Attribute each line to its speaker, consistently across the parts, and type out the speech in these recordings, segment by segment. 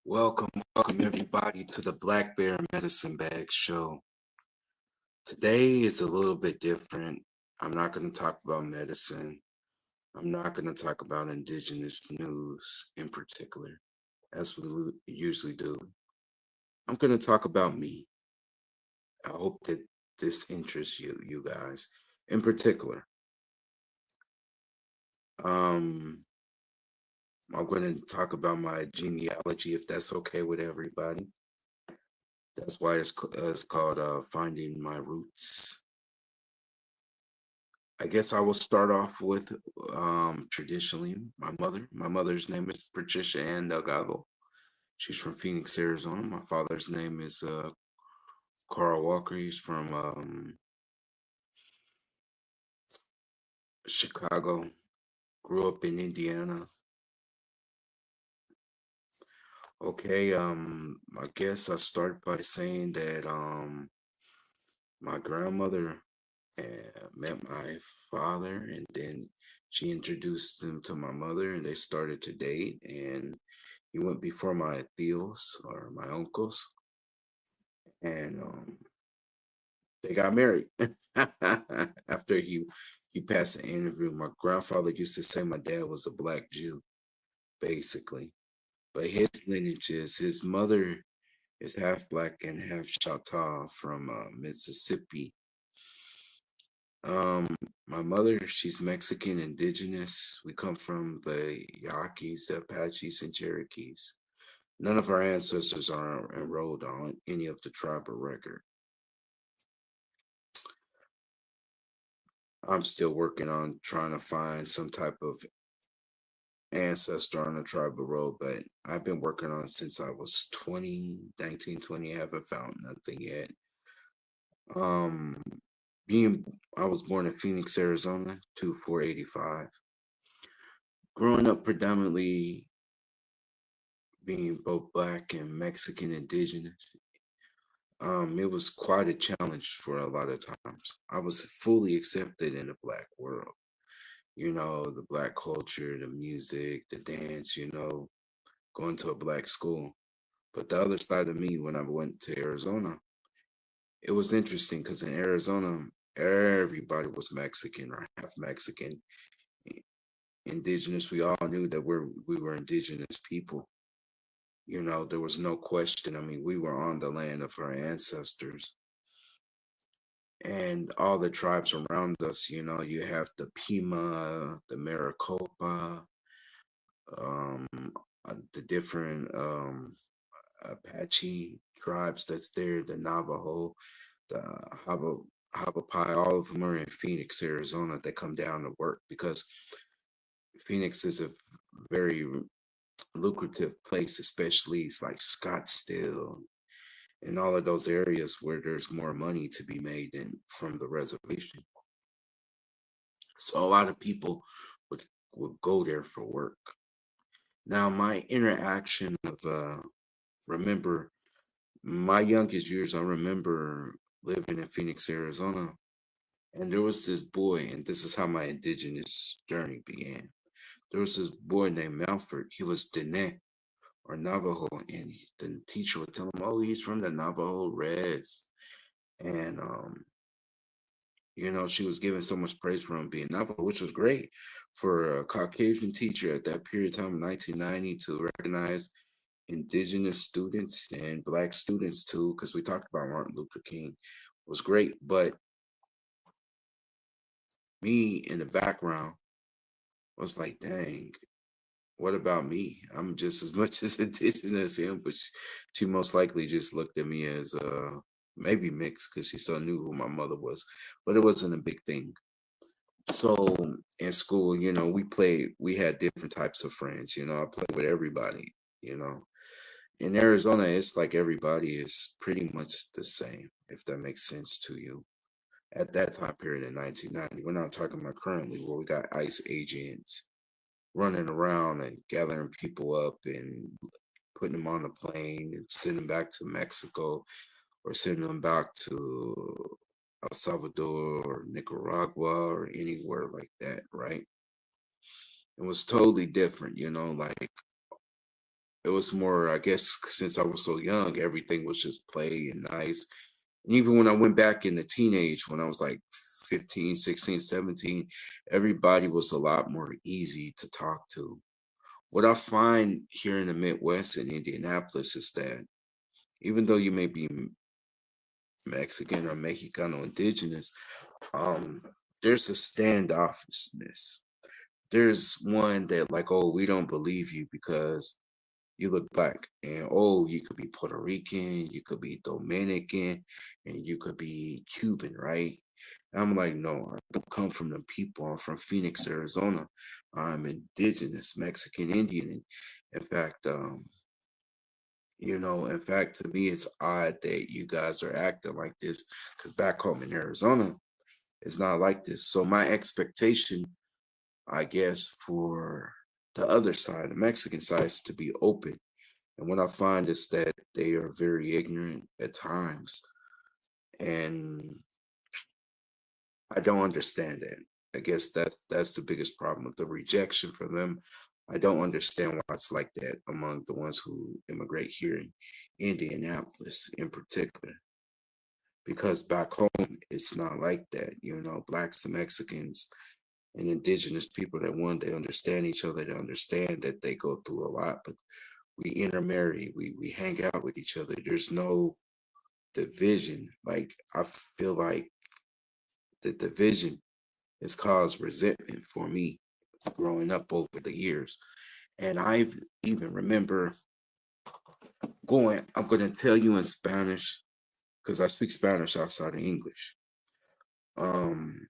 Speaker 1: Welcome everybody to the Black Bear Medicine Bag Show. Today is a little bit different. I'm not going to talk about medicine. I'm not going to talk about indigenous news in particular, as we usually do. I'm going to talk about me. I hope that this interests you guys in particular. I'm going to talk about my genealogy, if that's okay with everybody. That's why it's called Finding My Roots. I guess I will start off with traditionally my mother. My mother's name is Patricia Ann Delgado. She's from Phoenix, Arizona. My father's name is Carl Walker. He's from Chicago. Grew up in Indiana. Okay, I guess I start by saying that my grandmother met my father, and then she introduced him to my mother, and they started to date, and he went before my tios or my uncles, and they got married. After he passed the interview, my grandfather used to say my dad was a black Jew, basically. But his lineage is his mother is half black and half Choctaw from Mississippi. My mother, she's Mexican indigenous. We come from the Yaquis, the Apaches, and Cherokees. None of our ancestors are enrolled on any of the tribal record. I'm still working on trying to find some type of ancestor on the tribal road, but I've been working on it since I was 20, 19, 20. I haven't found nothing yet. I was born in Phoenix, Arizona, 2485. Growing up predominantly being both black and Mexican indigenous, it was quite a challenge for a lot of times. I was fully accepted in the black world. The black culture, the music, the dance, going to a black school. But the other side of me, when I went to Arizona, it was interesting because in Arizona, everybody was Mexican or half Mexican, indigenous. We all knew that we were indigenous people. There was no question. I mean, we were on the land of our ancestors. And all the tribes around us, you have the Pima, the Maricopa, the different Apache tribes that's there, the Navajo, the Havapai, all of them are in Phoenix, Arizona. They come down to work because Phoenix is a very lucrative place, especially it's like Scottsdale and all of those areas where there's more money to be made than from the reservation. So a lot of people would go there for work. Now, my interaction of remember my youngest years, I remember living in Phoenix, Arizona, and there was this boy, and this is how my indigenous journey began. There was this boy named Malford. He was Dene or Navajo, and the teacher would tell him, "Oh, he's from the Navajo Reds," and She was given so much praise for him being Navajo, which was great for a Caucasian teacher at that period of time, 1990, to recognize indigenous students and black students too, because we talked about Martin Luther King, was great. But me in the background was like, dang, what about me? I'm just as much as indigenous as him, but she most likely just looked at me as maybe mixed because she still knew who my mother was, but it wasn't a big thing. So in school, we had different types of friends. I played with everybody. You know, in Arizona, it's like everybody is pretty much the same, if that makes sense to you. At that time period in 1990, we're not talking about currently where we got ICE agents running around and gathering people up and putting them on a plane and sending them back to Mexico or sending them back to El Salvador or Nicaragua or anywhere like that, right? It was totally different, like it was more, I guess, since I was so young, everything was just play and nice. And even when I went back into teenage, when I was like 15, 16, 17, everybody was a lot more easy to talk to. What I find here in the Midwest in Indianapolis is that even though you may be Mexican or Mexicano indigenous, um, there's a standoffishness. There's one that like, oh, we don't believe you because you look black, and oh, you could be Puerto Rican, you could be Dominican, and you could be Cuban, right? And I'm like, no, I don't come from the people. I'm from Phoenix, Arizona. I'm indigenous, Mexican Indian. In fact, to me, it's odd that you guys are acting like this because back home in Arizona, it's not like this. So my expectation, I guess, for the other side, the Mexican side, is to be open. And what I find is that they are very ignorant at times. And I don't understand that. I guess that's the biggest problem with the rejection for them. I don't understand why it's like that among the ones who immigrate here in Indianapolis in particular. Because back home it's not like that. Blacks and Mexicans and indigenous people that they understand each other, they understand that they go through a lot, but we intermarry, we hang out with each other. There's no division. Like I feel like the division has caused resentment for me growing up over the years. And I even remember I'm going to tell you in Spanish because I speak Spanish outside of English. Um,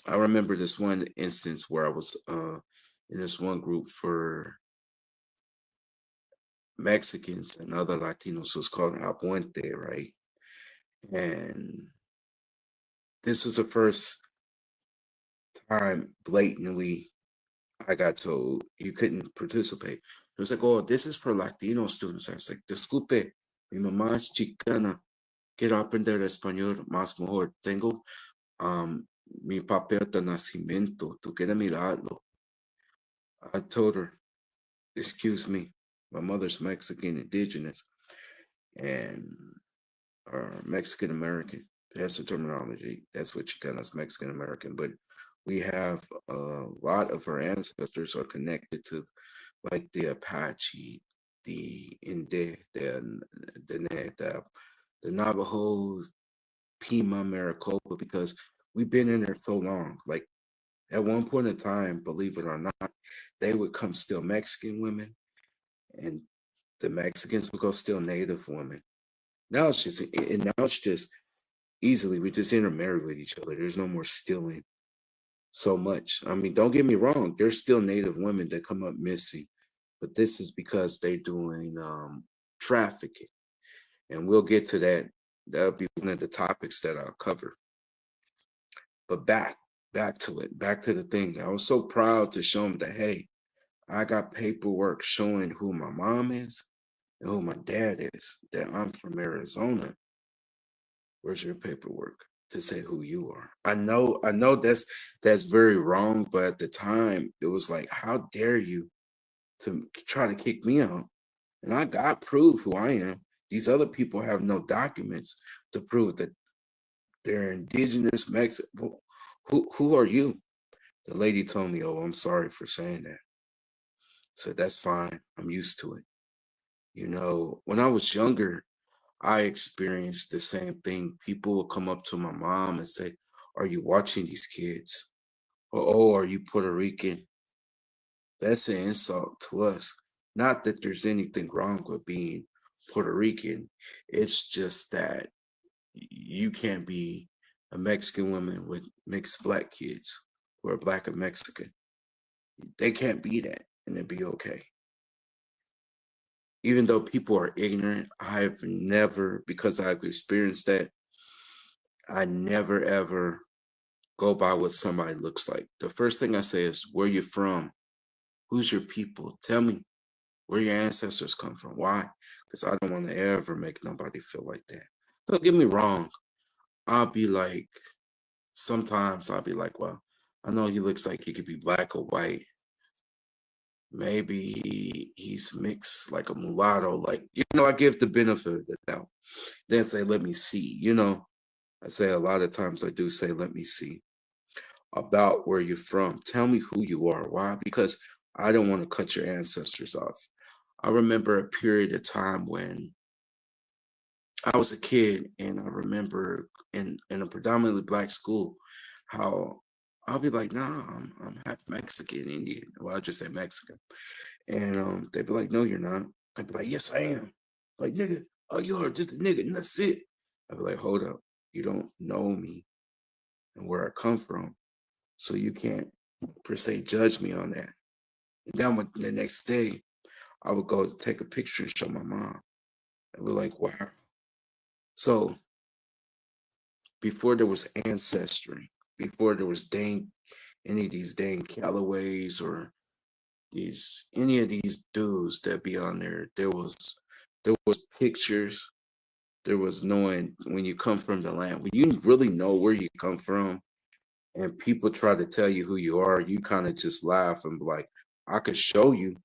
Speaker 1: I remember this one instance where I was in this one group for Mexicans and other Latinos was called Apuente, right? And this was the first time blatantly I got told you couldn't participate. It was like, oh, this is for Latino students. I was like, disculpe, mi mamá es chicana. Quiero aprender español más mejor. Tengo mi papel de nacimiento. Tú quieres mirarlo. I told her, excuse me, my mother's Mexican indigenous and Mexican American. That's the terminology. That's what Chicana's Mexican American. But we have a lot of our ancestors are connected to like the Apache, the Inde, the Navajos, Pima, Maricopa, because we've been in there so long. Like at one point in time, believe it or not, they would come steal Mexican women, and the Mexicans would go steal Native women. Now it's just easily we just intermarry with each other. There's no more stealing so much. I mean, don't get me wrong, there's still Native women that come up missing, but this is because they're doing trafficking. And we'll get to that. That'll be one of the topics that I'll cover. But back to it, back to the thing. I was so proud to show them that, hey, I got paperwork showing who my mom is and who my dad is, that I'm from Arizona. Where's your paperwork to say who you are? I know that's very wrong, but at the time it was like, how dare you to try to kick me out? And I got proof who I am. These other people have no documents to prove that They're indigenous Mexican. Who are you? The lady told me, "Oh, I'm sorry for saying that." So that's fine. I'm used to it. When I was younger, I experienced the same thing. People would come up to my mom and say, "Are you watching these kids?" Or, "Oh, are you Puerto Rican?" That's an insult to us. Not that there's anything wrong with being Puerto Rican. It's just that you can't be a Mexican woman with mixed black kids who are black and Mexican. They can't be that and it'd be okay. Even though people are ignorant, I've never, because I've experienced that, I never ever go by what somebody looks like. The first thing I say is, where you from? Who's your people? Tell me where your ancestors come from. Why? Because I don't want to ever make nobody feel like that. Don't get me wrong. I'll be like, sometimes I'll be like, well, I know he looks like he could be black or white. Maybe he's mixed like a mulatto. Like, I give the benefit of the doubt. Then say, let me see. I say a lot of times I do say, let me see about where you're from. Tell me who you are. Why? Because I don't want to cut your ancestors off. I remember a period of time when I was a kid, and I remember in a predominantly black school, how I'll be like, nah, I'm half Mexican, Indian. Well, I just say Mexican, and they'd be like, no, you're not. I'd be like, yes, I am. Like, nigga, oh, you are just a nigga, and that's it. I'd be like, hold up, you don't know me and where I come from, so you can't per se judge me on that. And then the next day, I would go take a picture and show my mom. And we're like, wow. So before there was ancestry, before there was any of these dang Callaways or these any of these dudes that be on there, there was pictures, there was knowing when you come from the land. When you really know where you come from and people try to tell you who you are, you kind of just laugh and be like, I could show you,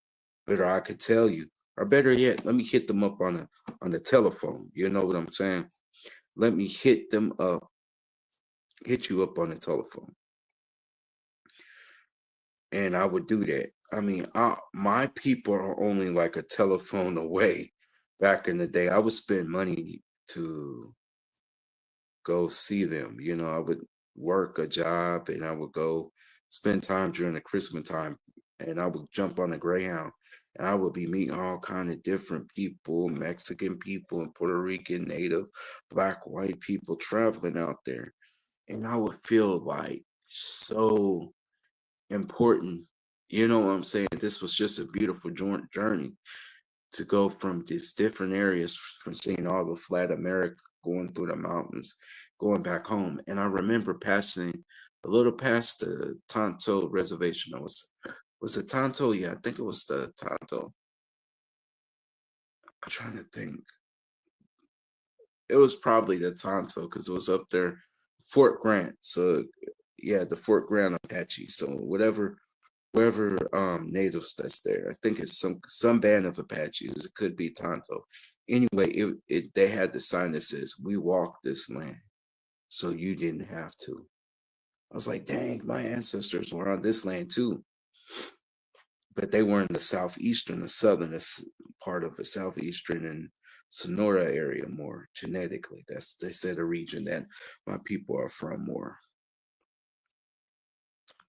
Speaker 1: better I could tell you. Or better yet, let me hit them up on the telephone. You know what I'm saying? Let me hit you up on the telephone. And I would do that. I mean, my people are only like a telephone away. Back in the day, I would spend money to go see them. I would work a job and I would go spend time during the Christmas time, and I would jump on a Greyhound and I would be meeting all kind of different people, Mexican people and Puerto Rican, native, black, white people traveling out there. And I would feel like so important. You know what I'm saying? This was just a beautiful journey to go from these different areas, from seeing all the flat America, going through the mountains, going back home. And I remember passing a little past the Tonto reservation. Was it Tonto? Yeah, I think it was the Tonto. I'm trying to think. It was probably the Tonto because it was up there, Fort Grant. So yeah, the Fort Grant Apache. So wherever natives that's there. I think it's some band of Apaches. It could be Tonto. Anyway, they had the sign that says, "We walk this land, so you didn't have to." I was like, dang, my ancestors were on this land too, but they were in the southeastern, the southern part of the southeastern and Sonora area more genetically. They said a region that my people are from more.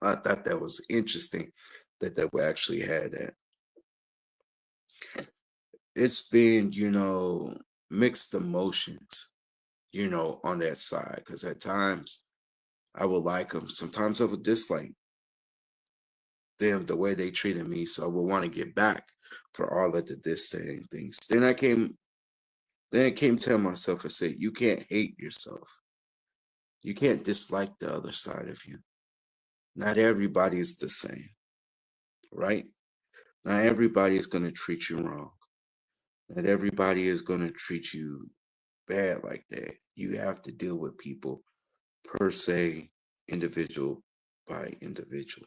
Speaker 1: I thought that was interesting that we actually had that. It's been, mixed emotions, on that side. Because at times I would like them. Sometimes I would dislike them the way they treated me. So I would want to get back for all of the disdain things. Then I came to myself and said, you can't hate yourself. You can't dislike the other side of you. Not everybody is the same, right? Not everybody is going to treat you wrong. Not everybody is going to treat you bad like that. You have to deal with people per se, individual by individual.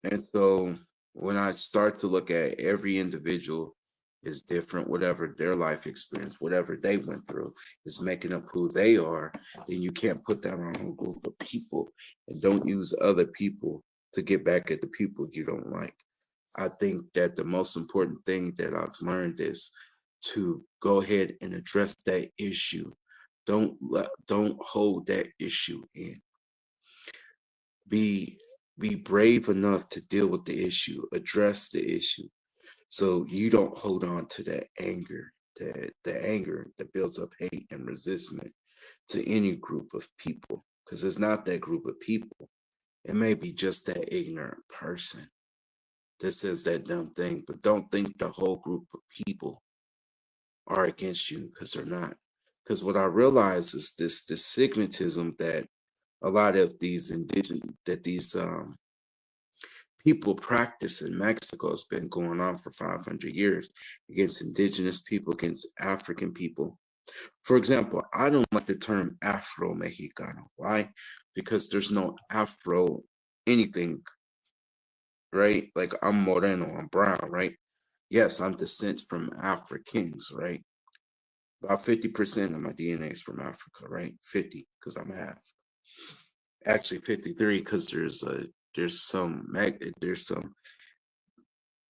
Speaker 1: And so when I start to look at every individual is different, whatever their life experience, whatever they went through is making up who they are, then you can't put that on a group of people and don't use other people to get back at the people you don't like. I think that the most important thing that I've learned is to go ahead and address that issue. Don't hold that issue in. Be be brave enough to deal with the issue, address the issue, so you don't hold on to that anger, that the anger that builds up hate and resentment to any group of people. Because it's not that group of people. It may be just that ignorant person that says that dumb thing, but don't think the whole group of people are against you, because they're not. Because what I realize is this stigmatism that a lot of these indigenous that these people practice in Mexico has been going on for 500 years against indigenous people, against African people. For example, I don't like the term Afro Mexicano. Why? Because there's no Afro anything, right? Like I'm Moreno, I'm brown, right? Yes, I'm descent from Africans, right? About 50% of my DNA is from Africa, right? 50, because I'm half. Actually 53, because there's some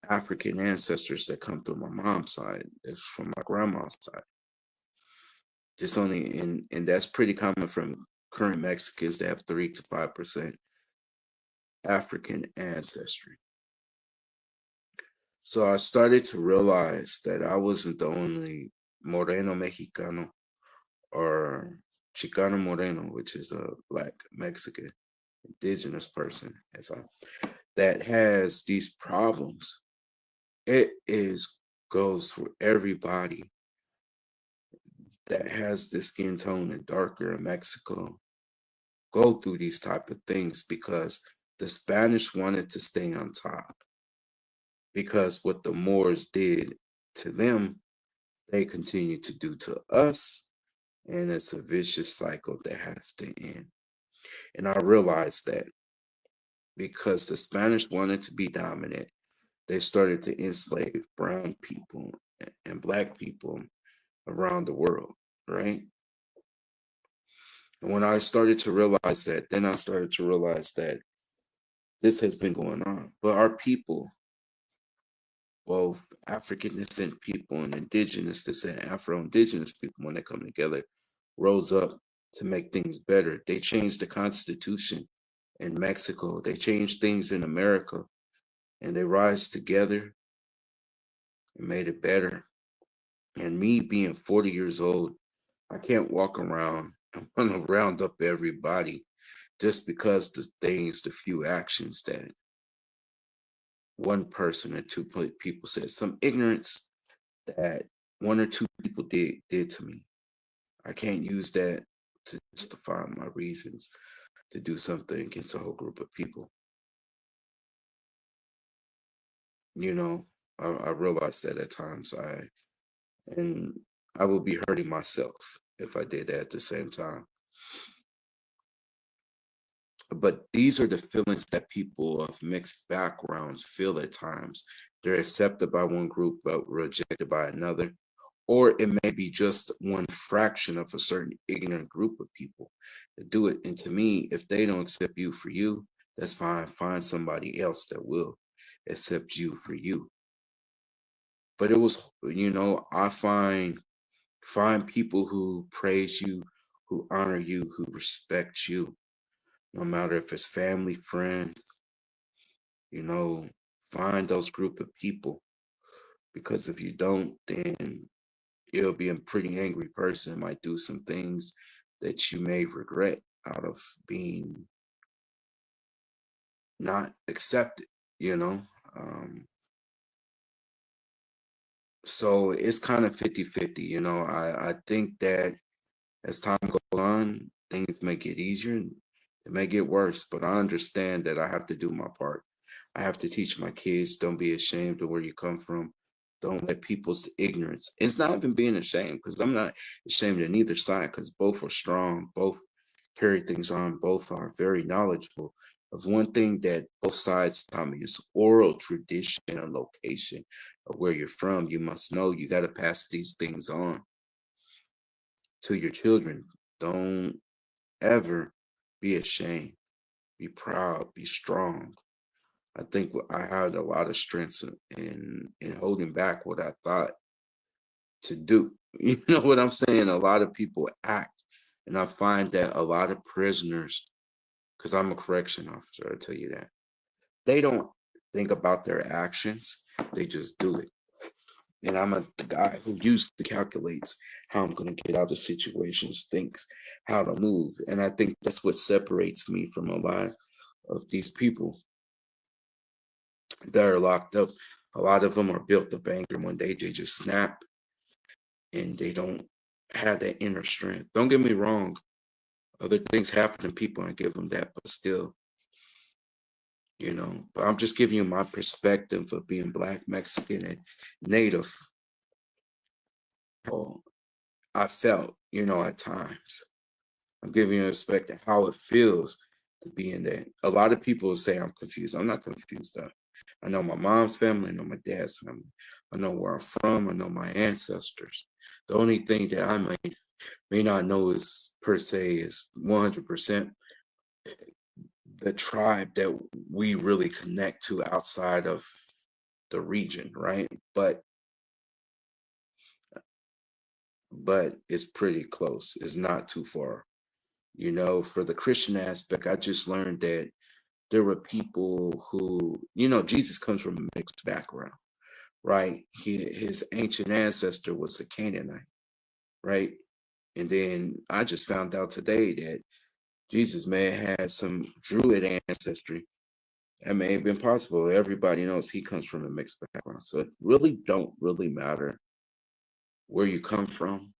Speaker 1: African ancestors that come through my mom's side. It's from my grandma's side. Just only and that's pretty common from current Mexicans that have 3 to 5% African ancestry. So I started to realize that I wasn't the only Moreno Mexicano or Chicano Moreno, which is a black Mexican indigenous person, that has these problems. It is goes for everybody that has the skin tone and darker in Mexico go through these type of things, because the Spanish wanted to stay on top, because what the Moors did to them, they continue to do to us, and it's a vicious cycle that has to end. And I realized that because the Spanish wanted to be dominant, they started to enslave brown people and black people around the world, right? And when I started to realize that, then I started to realize that this has been going on. But our people, both African descent people and indigenous descent, Afro indigenous people, when they come together, rose up to make things better. They changed the Constitution in Mexico, they changed things in America, and they rise together and made it better. And me being 40 years old, I can't walk around and want to round up everybody just because the few actions that one person or two people said, some ignorance that one or two people did to me. I can't use that to justify my reasons to do something against a whole group of people. You know, I realize that at times and I would be hurting myself if I did that at the same time. But these are the feelings that people of mixed backgrounds feel at times. They're accepted by one group but rejected by another. Or it may be just one fraction of a certain ignorant group of people that do it. And to me, if they don't accept you for you, that's fine. Find somebody else that will accept you for you. But it was, I find people who praise you, who honor you, who respect you, no matter if it's family, friends, you know, find those group of people, because if you don't, then you'll be a pretty angry person, might do some things that you may regret out of being not accepted, you know. Um, so it's kind of 50-50. I think that as time goes on, things may get easier and it may get worse, but I understand that I have to do my part. I have to teach my kids, don't be ashamed of where you come from. Don't let people's ignorance. It's not even being ashamed, because I'm not ashamed of neither side, because both are strong, both carry things on, both are very knowledgeable. of one thing that both sides tell me is oral tradition and location of where you're from. You must know you got to pass these things on to your children. Don't ever be ashamed. Be proud. Be strong. I think I had a lot of strengths in holding back what I thought to do. You know what I'm saying? A lot of people act, and I find that a lot of prisoners, because I'm a correction officer, I tell you that they don't think about their actions; they just do it. And I'm a guy who used to calculates how I'm going to get out of situations, thinks how to move, and I think that's what separates me from a lot of these people that are locked up. A lot of them are built of anger. One day they just snap and they don't have that inner strength. Don't get me wrong. Other things happen to people and give them that, but still, But I'm just giving you my perspective of being Black, Mexican, and Native. How I felt, at times. I'm giving you a perspective how it feels to be in that. A lot of people say I'm confused. I'm not confused though. I know my mom's family, I know my dad's family. I know where I'm from, I know my ancestors. The only thing that I may not know is per se is 100% the tribe that we really connect to outside of the region, right? But it's pretty close. It's not too far. For the Christian aspect, I just learned that there were people who, Jesus comes from a mixed background, right? His ancient ancestor was a Canaanite, right? And then I just found out today that Jesus may have had some Druid ancestry. That may have been possible. Everybody knows he comes from a mixed background. So it really don't really matter where you come from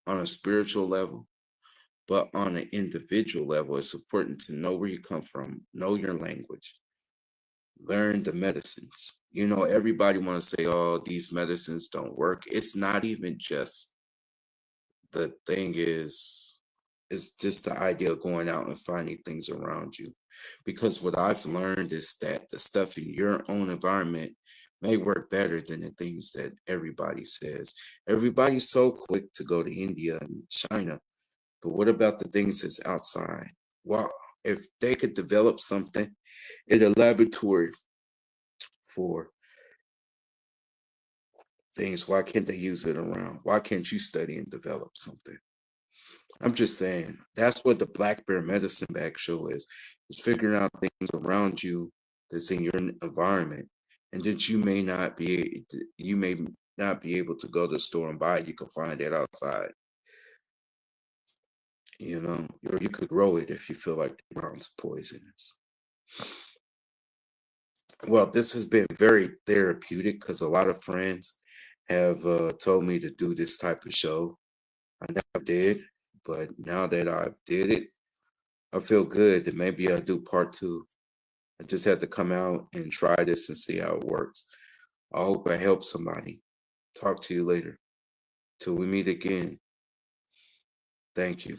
Speaker 1: on a spiritual level, but on an individual level, it's important to know where you come from, know your language, learn the medicines. Everybody want to say, oh, these medicines don't work. It's not even just the thing is, it's just the idea of going out and finding things around you. Because what I've learned is that the stuff in your own environment may work better than the things that everybody says. Everybody's so quick to go to India and China, but what about the things that's outside? Well, if they could develop something in a laboratory for things, why can't they use it around? Why can't you study and develop something? I'm just saying that's what the Black Bear Medicine Bag show is figuring out things around you that's in your environment, and that you may not be able to go to the store and buy. You can find it outside, or you could grow it if you feel like the ground's poisonous. Well, this has been very therapeutic because a lot of friends have told me to do this type of show. I never did, but now that I did it, I feel good that maybe I'll do part two. I just had to come out and try this and see how it works. I hope I help somebody. Talk to you later. Till we meet again. Thank you.